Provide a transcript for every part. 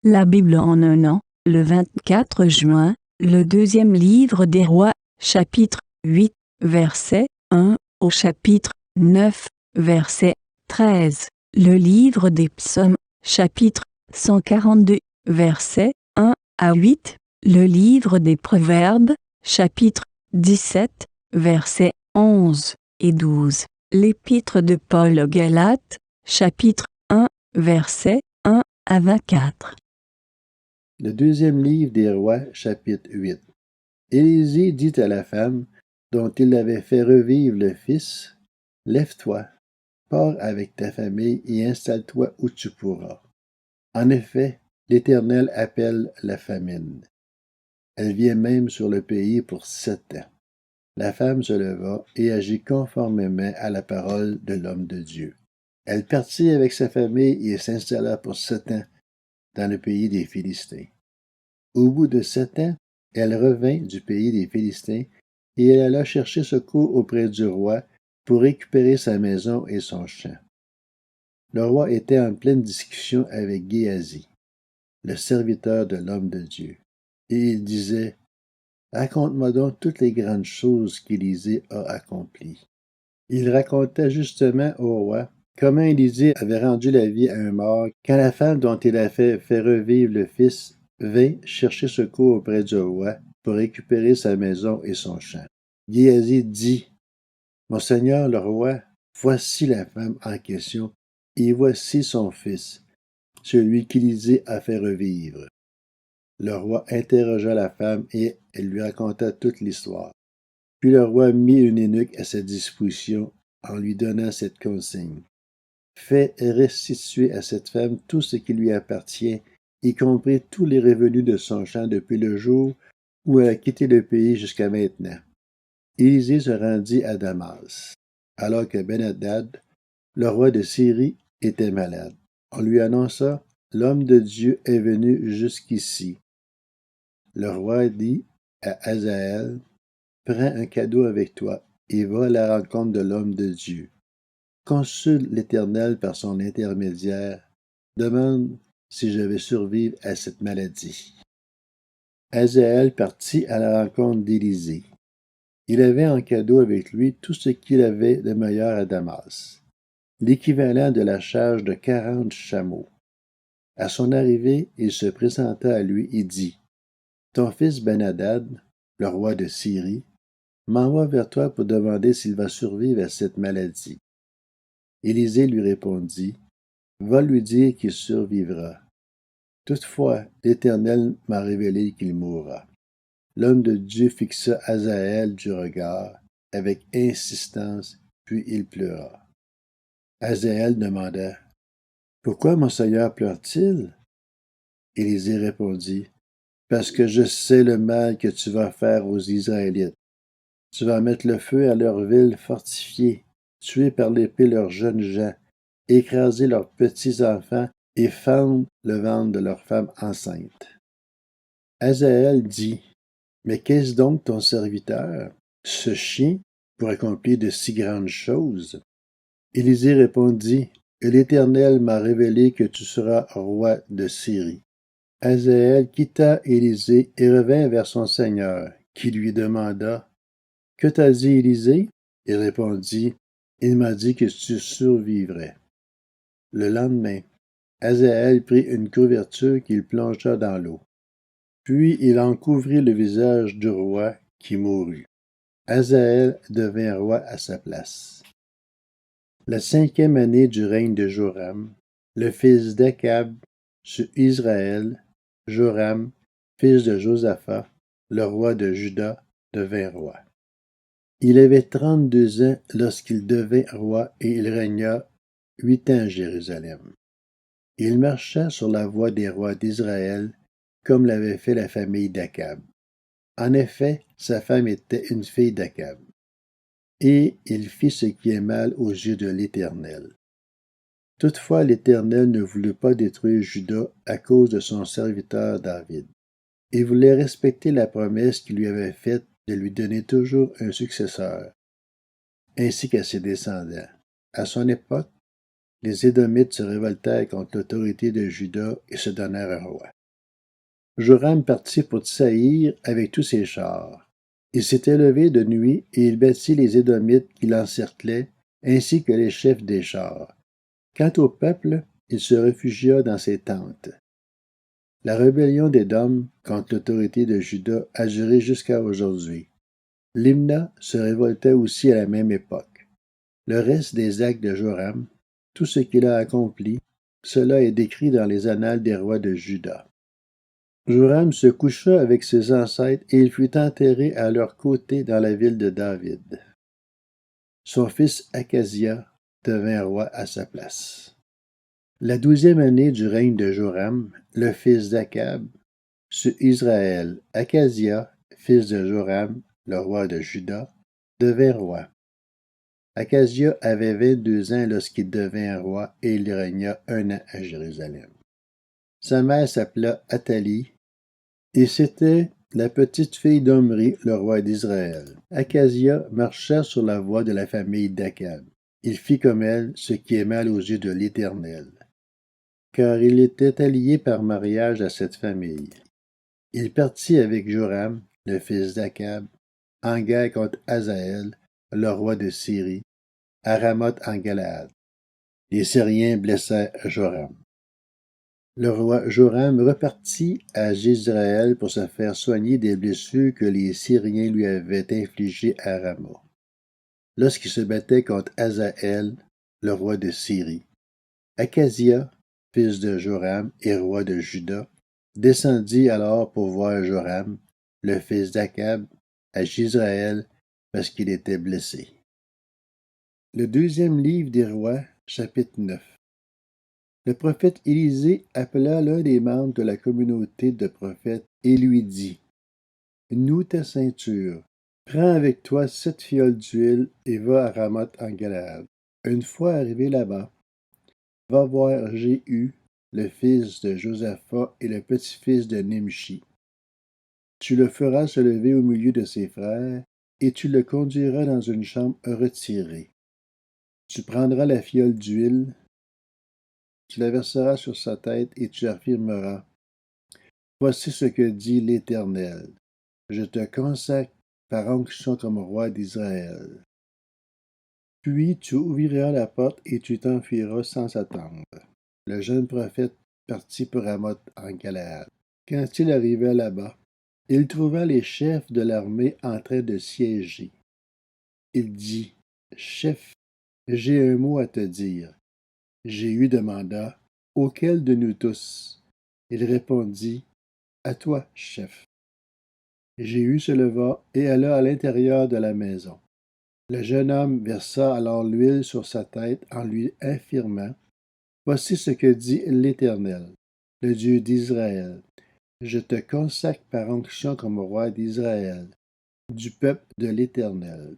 La Bible en un an, le 24 juin, le deuxième livre des Rois, chapitre 8, verset 1 au chapitre 9, verset 13. Le livre des Psaumes, chapitre 142, verset 1 à 8. Le livre des Proverbes, chapitre 17, versets 11 et 12. L'épître de Paul aux Galates, chapitre 1, verset 1 à 24. Le deuxième livre des Rois, chapitre 8. Élisée dit à la femme, dont il avait fait revivre le fils, « Lève-toi, pars avec ta famille et installe-toi où tu pourras. » En effet, l'Éternel appelle la famine. Elle vient même sur le pays pour 7 ans. La femme se leva et agit conformément à la parole de l'homme de Dieu. Elle partit avec sa famille et s'installa pour 7 ans dans le pays des Philistins. Au bout de 7 ans, elle revint du pays des Philistins et elle alla chercher secours auprès du roi pour récupérer sa maison et son champ. Le roi était en pleine discussion avec Géasi, le serviteur de l'homme de Dieu, et il disait, « Raconte-moi donc toutes les grandes choses qu'Élisée a accomplies. » Il raconta justement au roi comment Élisée avait rendu la vie à un mort quand la femme dont il avait fait revivre le fils vint chercher secours auprès du roi pour récupérer sa maison et son champ. Géasi dit, « Mon seigneur le roi, voici la femme en question, et voici son fils, celui qu'Élisée a fait revivre. » Le roi interrogea la femme et elle lui raconta toute l'histoire. Puis le roi mit une eunuque à sa disposition en lui donnant cette consigne. « Fais restituer à cette femme tout ce qui lui appartient, y compris tous les revenus de son champ depuis le jour où elle a quitté le pays jusqu'à maintenant. » Élisée se rendit à Damas, alors que Ben-Hadad, le roi de Syrie, était malade. On lui annonça, « L'homme de Dieu est venu jusqu'ici. » Le roi dit à Hazaël, « Prends un cadeau avec toi et va à la rencontre de l'homme de Dieu. Consulte l'Éternel par son intermédiaire. Demande si je vais survivre à cette maladie. » Hazaël partit à la rencontre d'Élisée. Il avait en cadeau avec lui tout ce qu'il avait de meilleur à Damas, l'équivalent de la charge de 40 chameaux. À son arrivée, il se présenta à lui et dit, « Ton fils Ben-Hadad, le roi de Syrie, m'envoie vers toi pour demander s'il va survivre à cette maladie. » Élisée lui répondit, « Va lui dire qu'il survivra. Toutefois, l'Éternel m'a révélé qu'il mourra. » L'homme de Dieu fixa Hazaël du regard avec insistance, puis il pleura. Hazaël demanda, « Pourquoi mon Seigneur pleure-t-il? » Élisée répondit, « Parce que je sais le mal que tu vas faire aux Israélites. Tu vas mettre le feu à leurs villes fortifiées, tuer par l'épée leurs jeunes gens, écraser leurs petits-enfants et fendre le ventre de leurs femmes enceintes. » Hazaël dit, « Mais qu'est-ce donc ton serviteur, ce chien, pour accomplir de si grandes choses? » Élisée répondit, « L'Éternel m'a révélé que tu seras roi de Syrie. » Hazaël quitta Élisée et revint vers son seigneur, qui lui demanda, « Que t'a dit Élisée? » Il répondit, « Il m'a dit que tu survivrais. » Le lendemain, Hazaël prit une couverture qu'il plongea dans l'eau. Puis il en couvrit le visage du roi, qui mourut. Hazaël devint roi à sa place. La 5e année du règne de Joram, le fils d'Akab, sur Israël, Joram, fils de Josaphat, le roi de Juda, devint roi. Il avait 32 ans lorsqu'il devint roi et il régna 8 ans à Jérusalem. Il marcha sur la voie des rois d'Israël, comme l'avait fait la famille d'Akab. En effet, sa femme était une fille d'Akab. Et il fit ce qui est mal aux yeux de l'Éternel. Toutefois, l'Éternel ne voulut pas détruire Juda à cause de son serviteur David. Il voulait respecter la promesse qu'il lui avait faite de lui donner toujours un successeur, ainsi qu'à ses descendants. À son époque, les Édomites se révoltèrent contre l'autorité de Juda et se donnèrent un roi. Joram partit pour Tsaïr avec tous ses chars. Il s'était levé de nuit et il battit les Édomites qui l'encerclaient, ainsi que les chefs des chars. Quant au peuple, il se réfugia dans ses tentes. La rébellion d'Édom contre l'autorité de Juda a duré jusqu'à aujourd'hui. Limna se révoltait aussi à la même époque. Le reste des actes de Joram, tout ce qu'il a accompli, cela est décrit dans les annales des rois de Juda. Joram se coucha avec ses ancêtres et il fut enterré à leur côté dans la ville de David. Son fils Akazia devint roi à sa place. La 12e année du règne de Joram, le fils d'Akab, sur Israël, Akazia, fils de Joram, le roi de Juda, devint roi. Akazia avait 22 ans lorsqu'il devint roi et il régna 1 an à Jérusalem. Sa mère s'appela Athalie et c'était la petite-fille d'Omri, le roi d'Israël. Akazia marcha sur la voie de la famille d'Akab. Il fit comme elle ce qui est mal aux yeux de l'Éternel, car il était allié par mariage à cette famille. Il partit avec Joram, le fils d'Akab, en guerre contre Hazaël, le roi de Syrie, à Ramoth en Galaad. Les Syriens blessèrent Joram. Le roi Joram repartit à Jezreel pour se faire soigner des blessures que les Syriens lui avaient infligées à Ramoth, lorsqu'il se battait contre Hazaël, le roi de Syrie. Akazia, fils de Joram et roi de Juda, descendit alors pour voir Joram, le fils d'Akab, à Jezreel, parce qu'il était blessé. Le 2e livre des rois, chapitre 9. Le prophète Élisée appela l'un des membres de la communauté de prophètes et lui dit: Noue ta ceinture, prends avec toi 7 fioles d'huile et va à Ramoth en Galaad. Une fois arrivé là-bas, va voir Jéhu, le fils de Josaphat et le petit-fils de Nimshi. Tu le feras se lever au milieu de ses frères, et tu le conduiras dans une chambre retirée. Tu prendras la fiole d'huile, tu la verseras sur sa tête, et tu affirmeras: Voici ce que dit l'Éternel. Je te consacre par onction comme roi d'Israël. Puis tu ouvriras la porte et tu t'enfuiras sans attendre. Le jeune prophète partit pour Ramoth en Galaad. Quand il arriva là-bas, il trouva les chefs de l'armée en train de siéger. Il dit: Chef, j'ai un mot à te dire. Jéhu demanda: Auquel de nous tous? Il répondit: À toi, chef. Jéhu se leva et alla à l'intérieur de la maison. Le jeune homme versa alors l'huile sur sa tête en lui affirmant: Voici ce que dit l'Éternel, le Dieu d'Israël. Je te consacre par onction comme roi d'Israël, du peuple de l'Éternel.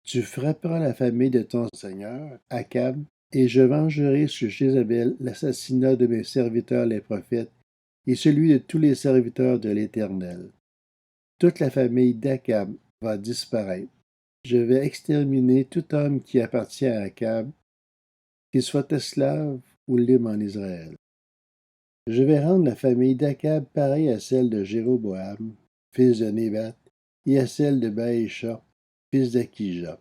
Tu frapperas la famille de ton seigneur, Akab, et je vengerai sur Jézabel l'assassinat de mes serviteurs les prophètes et celui de tous les serviteurs de l'Éternel. Toute la famille d'Akab va disparaître. Je vais exterminer tout homme qui appartient à Akab, qu'il soit esclave ou libre en Israël. Je vais rendre la famille d'Akab pareille à celle de Jéroboam, fils de Nébat, et à celle de Baïcha, fils d'Akija.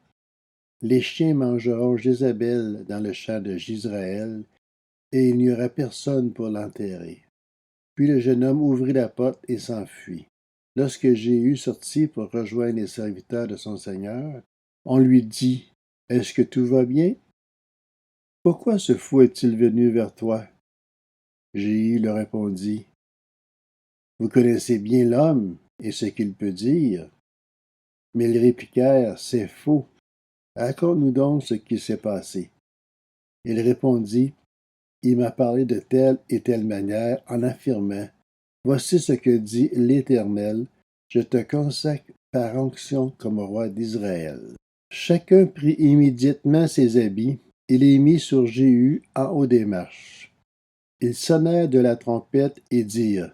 Les chiens mangeront Jézabel dans le champ de Jizraël, et il n'y aura personne pour l'enterrer. Puis le jeune homme ouvrit la porte et s'enfuit. Lorsque Jéhu sortit pour rejoindre les serviteurs de son Seigneur, on lui dit: Est-ce que tout va bien? Pourquoi ce fou est-il venu vers toi? Jéhu leur répondit: Vous connaissez bien l'homme et ce qu'il peut dire. Mais ils répliquèrent: C'est faux. Raconte-nous donc ce qui s'est passé. Il répondit: Il m'a parlé de telle et telle manière en affirmant: Voici ce que dit l'Éternel, je te consacre par onction comme roi d'Israël. Chacun prit immédiatement ses habits et les mit sur Jéhu en haut des marches. Ils sonnèrent de la trompette et dirent: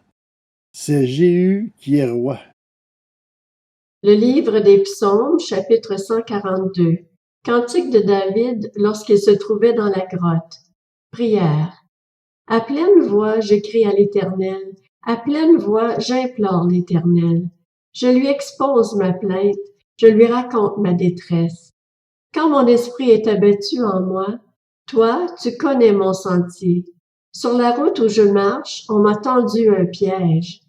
C'est Jéhu qui est roi. Le livre des Psaumes, chapitre 142. Cantique de David lorsqu'il se trouvait dans la grotte. Prière. À pleine voix, je crie à l'Éternel. À pleine voix, j'implore l'Éternel. Je lui expose ma plainte, je lui raconte ma détresse. Quand mon esprit est abattu en moi, toi, tu connais mon sentier. Sur la route où je marche, on m'a tendu un piège.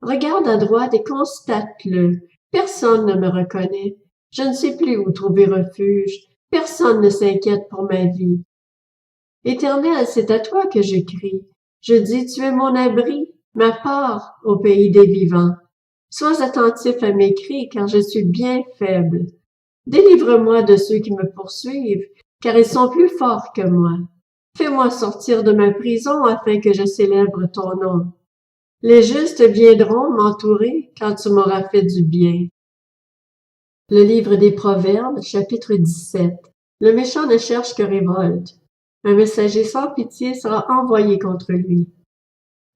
Regarde à droite et constate-le. Personne ne me reconnaît. Je ne sais plus où trouver refuge. Personne ne s'inquiète pour ma vie. Éternel, c'est à toi que je crie. Je dis, tu es mon abri, ma part au pays des vivants. Sois attentif à mes cris, car je suis bien faible. Délivre-moi de ceux qui me poursuivent, car ils sont plus forts que moi. Fais-moi sortir de ma prison afin que je célèbre ton nom. Les justes viendront m'entourer quand tu m'auras fait du bien. Le livre des Proverbes, chapitre 17. Le méchant ne cherche que révolte. Un messager sans pitié sera envoyé contre lui.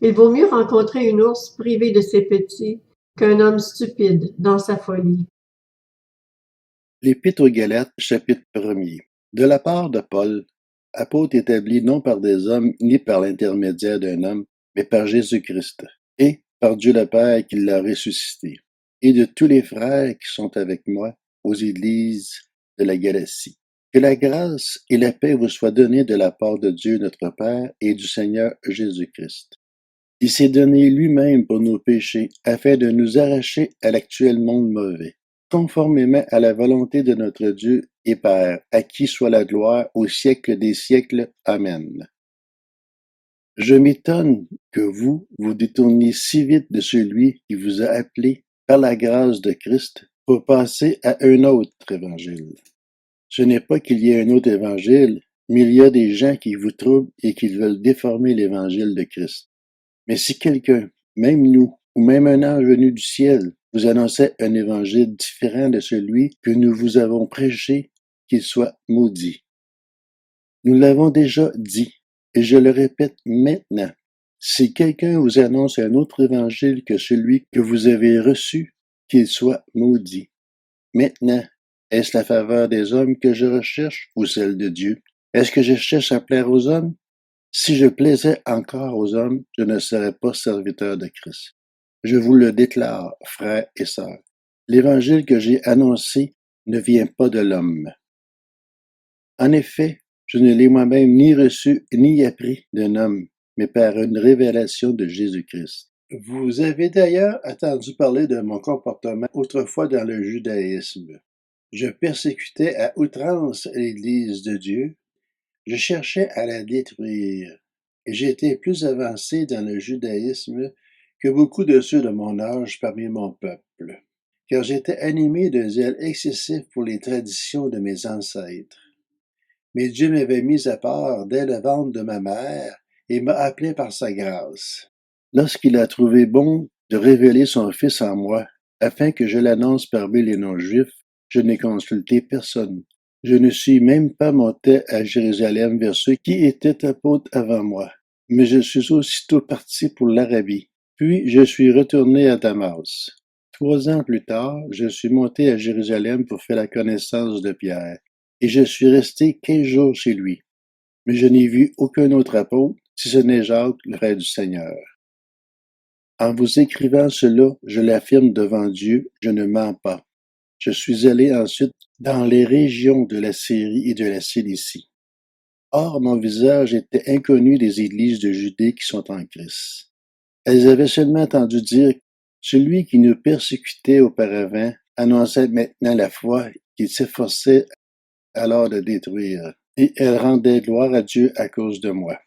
Il vaut mieux rencontrer une ours privée de ses petits qu'un homme stupide dans sa folie. L'Épître aux Galates, chapitre 1er. De la part de Paul, apôtre établi non par des hommes ni par l'intermédiaire d'un homme, mais par Jésus-Christ, et par Dieu le Père qui l'a ressuscité, et de tous les frères qui sont avec moi aux églises de la Galatie. Que la grâce et la paix vous soient données de la part de Dieu notre Père et du Seigneur Jésus-Christ. Il s'est donné lui-même pour nos péchés, afin de nous arracher à l'actuel monde mauvais, conformément à la volonté de notre Dieu et Père, à qui soit la gloire au siècle des siècles. Amen. Je m'étonne que vous vous détourniez si vite de celui qui vous a appelé par la grâce de Christ pour passer à un autre évangile. Ce n'est pas qu'il y ait un autre évangile, mais il y a des gens qui vous troublent et qui veulent déformer l'évangile de Christ. Mais si quelqu'un, même nous, ou même un ange venu du ciel, vous annonçait un évangile différent de celui que nous vous avons prêché, qu'il soit maudit. Nous l'avons déjà dit, et je le répète maintenant. Si quelqu'un vous annonce un autre évangile que celui que vous avez reçu, qu'il soit maudit. Maintenant, est-ce la faveur des hommes que je recherche ou celle de Dieu? Est-ce que je cherche à plaire aux hommes? Si je plaisais encore aux hommes, je ne serais pas serviteur de Christ. Je vous le déclare, frères et sœurs. L'évangile que j'ai annoncé ne vient pas de l'homme. En effet, je ne l'ai moi-même ni reçu ni appris d'un homme, mais par une révélation de Jésus-Christ. Vous avez d'ailleurs entendu parler de mon comportement autrefois dans le judaïsme. Je persécutais à outrance l'Église de Dieu. Je cherchais à la détruire, et j'étais plus avancé dans le judaïsme que beaucoup de ceux de mon âge parmi mon peuple, car j'étais animé d'un zèle excessif pour les traditions de mes ancêtres. Mais Dieu m'avait mis à part dès le ventre de ma mère et m'a appelé par sa grâce. Lorsqu'il a trouvé bon de révéler son Fils en moi, afin que je l'annonce parmi les non-juifs, je n'ai consulté personne. Je ne suis même pas monté à Jérusalem vers ceux qui étaient apôtres avant moi, mais je suis aussitôt parti pour l'Arabie. Puis je suis retourné à Damas. 3 ans plus tard, je suis monté à Jérusalem pour faire la connaissance de Pierre, et je suis resté 15 jours chez lui. Mais je n'ai vu aucun autre apôtre, si ce n'est Jacques, le frère du Seigneur. En vous écrivant cela, je l'affirme devant Dieu, je ne mens pas. Je suis allé ensuite dans les régions de la Syrie et de la Cilicie. Or, mon visage était inconnu des églises de Judée qui sont en Christ. Elles avaient seulement entendu dire « Celui qui nous persécutait auparavant annonçait maintenant la foi qu'il s'efforçait alors de détruire, et elles rendaient gloire à Dieu à cause de moi. »